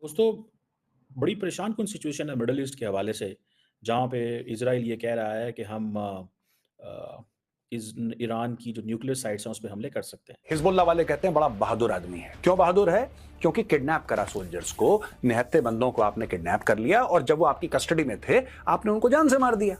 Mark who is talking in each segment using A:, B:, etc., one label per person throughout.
A: दोस्तों, बड़ी परेशान कुन सिचुएशन है मिडल ईस्ट के हवाले से, जहाँ पे इज़राइल ये कह रहा है कि हम अ, इस ईरान की जो न्यूक्लियर साइट्स हैं, उस पे हमले कर सकते हैं।
B: हिजबुल्ला वाले कहते हैं बड़ा बहादुर आदमी है। क्यों बहादुर है? क्योंकि किडनैप करा सोल्जर्स को, निहत्थे बंदों को आपने किडनैप कर लिया और जब वो आपकी कस्टडी में थे, आपने उनको जान से मार दिया।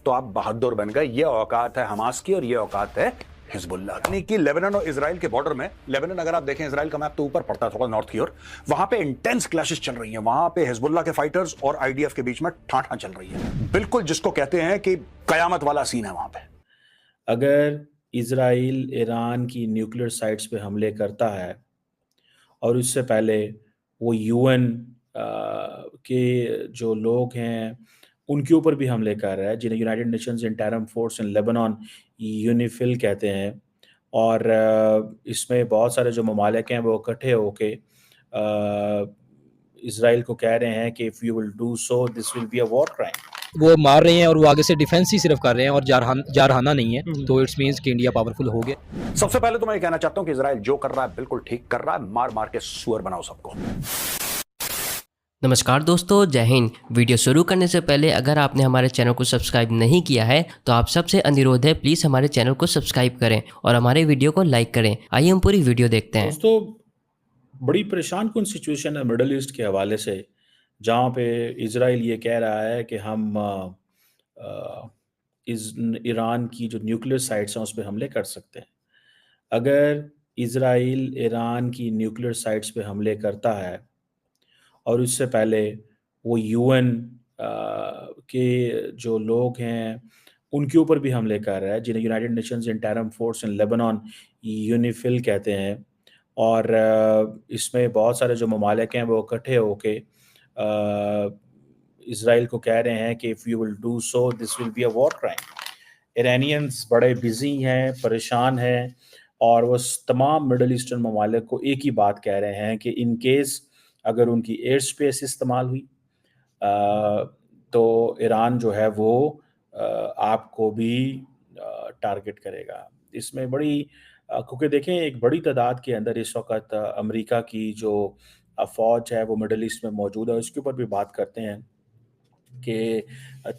B: तो आप बहादुर बन गए। ये औकात है हमास की और ये औकात है हिजबुल्ला। यानी कि लेबनान और इजराइल के बॉर्डर में, लेबनान अगर आप देखें इजराइल का मैप तो ऊपर पड़ता है थोड़ा नॉर्थ की ओर, वहां पे इंटेंस क्लैशेस चल रही हैं। वहां पे हिजबुल्ला के फाइटर्स और आईडीएफ के बीच में ठाठा चल रही है। बिल्कुल जिसको कहते हैं कि कयामत वाला सीन है वहां पे।
A: अगर इज़राइल ईरान की न्यूक्लियर साइट्स पे हमले करता है और इससे पहले वो यूएन के जो लोग हैं, उनके ऊपर भी हमले कर रहा है, जिन्हें United Nations interim force in Lebanon UNIFIL कहते हैं। और इसमें बहुत सारे जो ममालिक हैं वो इकट्ठे होके इसराइल को कह रहे हैं कि if you will do so this will be a war crime.
C: वो मार रहे हैं और वो आगे से डिफेंस ही सिर्फ कर रहे हैं और जारहाना नहीं है, तो इट्स मीन्स कि इंडिया पावरफुल हो गया।
B: सबसे पहले तो मैं ये कहना चाहता हूं कि इजराइल जो कर रहा है बिल्कुल ठीक कर रहा है। मार मार के सुअर बनाओ सबको।
D: नमस्कार दोस्तों, जय हिंद। वीडियो शुरू करने से पहले अगर आपने हमारे चैनल को सब्सक्राइब नहीं किया है तो आप सबसे अनुरोध है, प्लीज़ हमारे चैनल को सब्सक्राइब करें और हमारे वीडियो को लाइक करें। आइए हम पूरी वीडियो देखते हैं।
A: दोस्तों, बड़ी परेशान कुन सिचुएशन है मिडल ईस्ट के हवाले से, जहाँ पे इज़राइल ये कह रहा है कि हम इस ईरान की जो न्यूक्लियर साइट्स हैं, उस पे हमले कर सकते हैं। अगर इज़राइल ईरान की न्यूक्लियर साइट्स पे हमले करता है और इससे पहले वो यूएन के जो लोग हैं, उनके ऊपर भी हमले कर रहा है, जिन्हें United Nations interim force in Lebanon UNIFIL कहते हैं। और इसमें बहुत सारे जो ममालिक हैं वो इकट्ठे होके इसराइल को कह रहे हैं कि if you will do so this will be a war crime. Iranians बड़े बिजी हैं, परेशान हैं, और वो तमाम मिडल ईस्टर्न ममालिक को एक ही बात कह रहे हैं कि इन केस अगर उनकी एयर स्पेस इस्तेमाल हुई तो ईरान जो है वो आपको भी टारगेट करेगा। इसमें बड़ी क्योंकि देखें, एक बड़ी तादाद के अंदर इस वक़्त अमेरिका की जो फ़ौज है वो मिडल ईस्ट में मौजूद है। उसके ऊपर भी बात करते हैं कि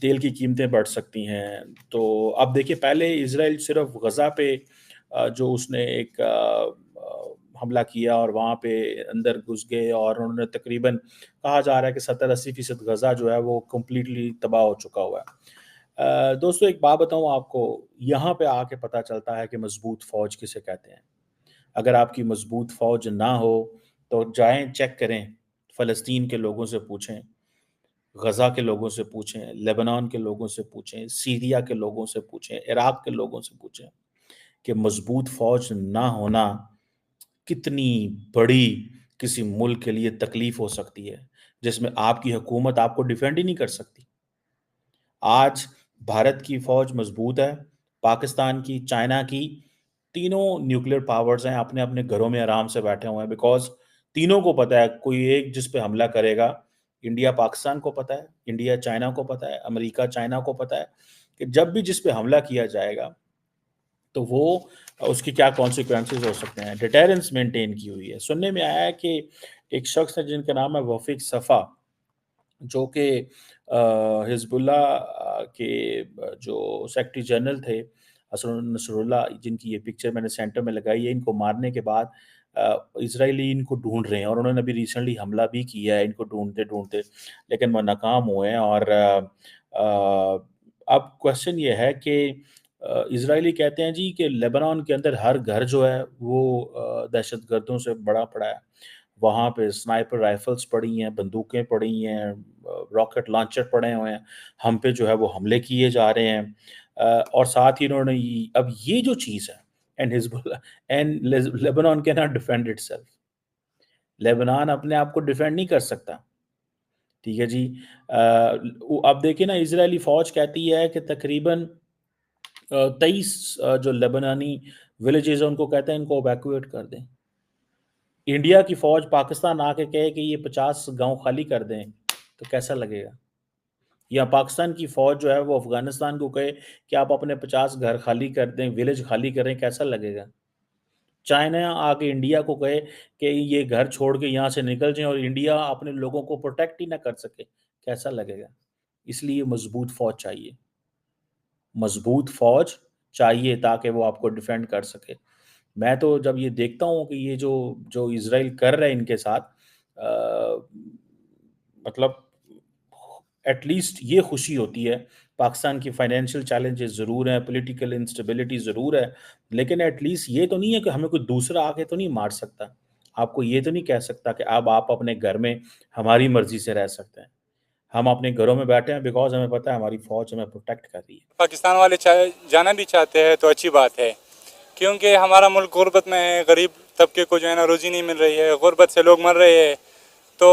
A: तेल की कीमतें बढ़ सकती हैं। तो अब देखिए, पहले इज़राइल सिर्फ़ गज़ा पे जो उसने एक हमला किया और वहाँ पे अंदर घुस गए, और उन्होंने तकरीबन, कहा जा रहा है कि 70-80% गज़ा जो है वो कंप्लीटली तबाह हो चुका हुआ है। दोस्तों, एक बात बताऊँ आपको, यहाँ पे आके पता चलता है कि मज़बूत फ़ौज किसे कहते हैं। अगर आपकी मज़बूत फ़ौज ना हो तो जाएँ चेक करें, फ़लस्तीन के लोगों से पूछें, गज़ा के लोगों से पूछें, लेबनान के लोगों से पूछें, सीरिया के लोगों से पूछें, इराक के लोगों से पूछें कि मज़बूत फ़ौज ना होना कितनी बड़ी किसी मुल्क के लिए तकलीफ़ हो सकती है, जिसमें आपकी हुकूमत आपको डिफेंड ही नहीं कर सकती। आज भारत की फ़ौज मज़बूत है, पाकिस्तान की, चाइना की, तीनों न्यूक्लियर पावर्स हैं, अपने-अपने घरों में आराम से बैठे हुए हैं, बिकॉज़ तीनों को पता है कोई एक जिस पे हमला करेगा, इंडिया पाकिस्तान को पता है, इंडिया चाइना को पता है, अमेरिका चाइना को पता है कि जब भी जिस पे हमला किया जाएगा, तो वो उसके क्या कॉन्सिक्वेंसेज़ हो सकते हैं। डिटरेंस मेंटेन की हुई है। सुनने में आया है कि एक शख्स है जिनका नाम है वफ़ीक सफ़ा, जो कि हिज़्बुल्लाह के जो सेक्रेटरी जनरल थे, हसन नसरुल्लाह, जिनकी ये पिक्चर मैंने सेंटर में लगाई है, इनको मारने के बाद इज़राइली इनको ढूँढ रहे हैं, और उन्होंने अभी रिसेंटली हमला भी किया है इनको ढूँढते-ढूँढते, लेकिन वो नाकाम हुए हैं। और अब क्वेश्चन ये है कि इज़राइली कहते हैं जी कि लेबनान के अंदर हर घर जो है वो दहशतगर्दों से भरा पड़ा है। वहाँ पे स्नाइपर राइफ़ल्स पड़ी हैं, बंदूकें पड़ी हैं, रॉकेट लॉन्चर पड़े हुए हैं, हम पे जो है वो हमले किए जा रहे हैं। और साथ ही इन्होंने अब ये जो चीज़ है, and Hezbollah and Lebanon can not defend itself. Lebanon अपने आप को डिफेंड नहीं कर सकता, ठीक है जी। अब देखिए ना, इज़राइली फ़ौज कहती है कि तकरीबन 23 जो लेबनानी विलेजेस हैं, उनको कहते हैं इनको इवैक्यूएट कर दें। इंडिया की फ़ौज पाकिस्तान आके कहे कि ये 50 गाँव खाली कर दें, तो कैसा लगेगा? या पाकिस्तान की फ़ौज जो है वो अफ़गानिस्तान को कहे कि आप अपने 50 घर खाली कर दें, विलेज खाली करें, कैसा लगेगा? चाइना आके इंडिया को कहे कि ये घर छोड़ के यहाँ से निकल जाएं और इंडिया अपने लोगों को प्रोटेक्ट ही ना कर सके, कैसा लगेगा? इसलिए मजबूत फौज चाहिए, मजबूत फौज चाहिए ताकि वो आपको डिफेंड कर सके। मैं तो जब ये देखता हूँ कि ये जो जो इसराइल कर रहा है इनके साथ, मतलब एटलीस्ट ये खुशी होती है। पाकिस्तान की फाइनेंशियल चैलेंजेस ज़रूर हैं, पॉलिटिकल इंस्टेबिलिटी ज़रूर है, लेकिन एटलीस्ट ये तो नहीं है कि हमें कोई दूसरा आके तो नहीं मार सकता। आपको ये तो नहीं कह सकता कि अब आप अपने घर में हमारी मर्ज़ी से रह सकते हैं। हम अपने घरों में बैठे हैं बिकॉज़ हमें पता है हमारी फ़ौज हमें प्रोटेक्ट कर रही है।
E: पाकिस्तान वाले जाना भी चाहते हैं तो अच्छी बात है, क्योंकि हमारा मुल्क गुर्बत में है, गरीब तबके को जो है ना रोज़ी नहीं मिल रही है, गुर्बत से लोग मर रहे हैं। तो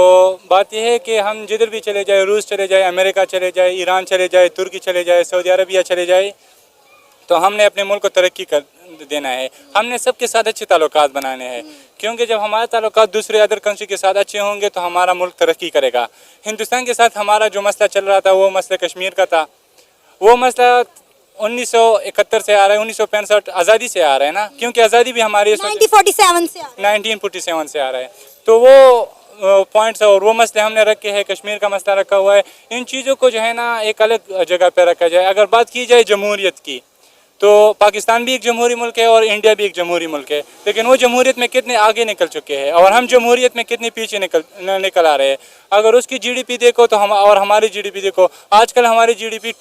E: बात यह है कि हम जिधर भी चले जाए, रूस चले जाए, अमेरिका चले जाए, ईरान चले जाए, तुर्की चले जाए, सऊदी अरबिया चले जाए, तो हमने अपने मुल्क को तरक्की कर देना है। हमने सबके साथ अच्छे ताल्लुकात बनाने हैं, क्योंकि जब हमारे ताल्लुकात दूसरे अदर कंट्री के साथ अच्छे होंगे तो हमारा मुल्क तरक्की करेगा। हिंदुस्तान के साथ हमारा जो मसला चल रहा था वो मसला कश्मीर का था, वो मसला 1971 से आ रहा है, 1965 आज़ादी से आ रहा है ना, क्योंकि आज़ादी भी हमारी 1947 से आ रहा है। तो वो पॉइंट्स और वो मसले हमने रखे हैं, कश्मीर का मसला रखा हुआ है। इन चीज़ों को जो है ना एक अलग जगह पे रखा जाए। अगर बात की जाए जमहूरियत की, तो पाकिस्तान भी एक जमहूरी मुल्क है और इंडिया भी एक जमहूरी मुल्क है, लेकिन वो जमहूरियत में कितने आगे निकल चुके हैं और हम जमहूरियत में कितने पीछे निकल आ रहे हैं। अगर उसकी जीडीपी देखो तो हम और हमारी जीडीपी देखो, आजकल हमारी जीडीपी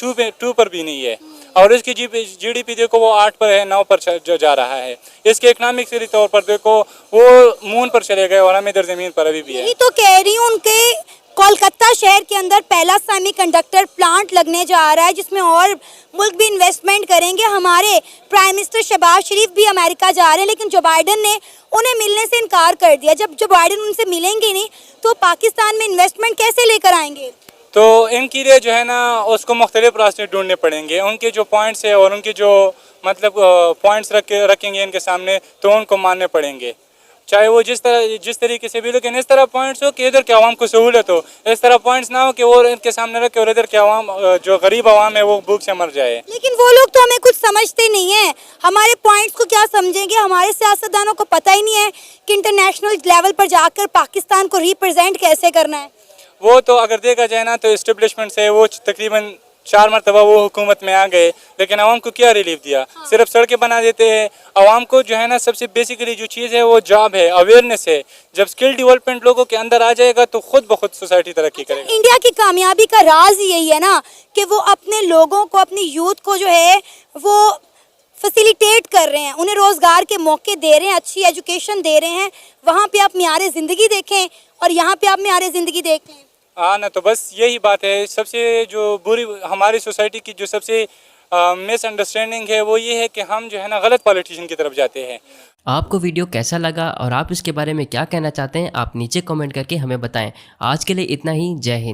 E: 2 पर भी नहीं है और उसकी जीडीपी देखो वो 8 पर है, 9 पर जो जा रहा है। इसके इकनॉमिक के तौर पर देखो वो मून पर चले गए और हम इधर ज़मीन पर अभी भी है।
F: यही तो कह रही हूँ, उनके कोलकाता शहर के अंदर पहला सेमीकंडक्टर प्लांट लगने जा रहा है, जिसमें और मुल्क भी इन्वेस्टमेंट करेंगे। हमारे प्राइम मिनिस्टर शहबाज शरीफ भी अमेरिका जा रहे हैं, लेकिन जो बाइडन ने उन्हें मिलने से इनकार कर दिया। जब जो बाइडन उनसे मिलेंगे नहीं तो पाकिस्तान में इन्वेस्टमेंट कैसे लेकर आएंगे?
E: तो इनके लिए जो है ना उसको मुख्तलिफ रास्ते ढूंढने पड़ेंगे। उनके जो पॉइंट्स है और उनके जो मतलब पॉइंट्स रखेंगे इनके सामने तो उनको मानने पड़ेंगे, चाहे वो जिस तरीके से भी। लेकिन इस तरह पॉइंट्स हो कि इधर के आवाम को सहूलत हो, इस तरह पॉइंट्स ना हो कि वो इनके सामने रखे और इधर के आवाम जो गरीब आवाम है वो भूख से मर जाए।
F: लेकिन वो लोग तो हमें कुछ समझते नहीं है, हमारे पॉइंट्स को क्या समझेंगे? हमारे सियासतदानों को पता ही नहीं है कि इंटरनेशनल लेवल पर जाकर पाकिस्तान को रिप्रेजेंट कैसे करना है।
E: वो तो अगर देखा जाए ना तो इस्टेब्लिशमेंट से वो तकरीबन 4 मरतबा वो हुकूमत में आ गए, लेकिन आवाम को क्या रिलीफ दिया? सिर्फ सड़कें बना देते हैं। आवाम को जो है ना सबसे बेसिकली जो चीज़ है वो जॉब है, अवेयरनेस है। जब स्किल डेवलपमेंट लोगों के अंदर आ जाएगा तो खुद ब खुद सोसाइटी तरक्की करेगी।
F: इंडिया की कामयाबी का राज यही है ना कि वो अपने लोगों को, अपनी यूथ को जो है वो फैसिलिटेट कर रहे हैं, उन्हें रोज़गार के मौके दे रहे हैं, अच्छी एजुकेशन दे रहे हैं। वहाँ पे आप मियारे ज़िंदगी देखें और यहाँ पे आप मियारे ज़िंदगी देख लें।
E: हाँ ना, तो बस यही बात है। सबसे जो बुरी हमारी सोसाइटी की जो सबसे मिसअंडरस्टैंडिंग है वो ये है कि हम जो है ना गलत पॉलिटिशियन की तरफ जाते हैं।
D: आपको वीडियो कैसा लगा और आप इसके बारे में क्या कहना चाहते हैं, आप नीचे कमेंट करके हमें बताएं। आज के लिए इतना ही। जय हिंद।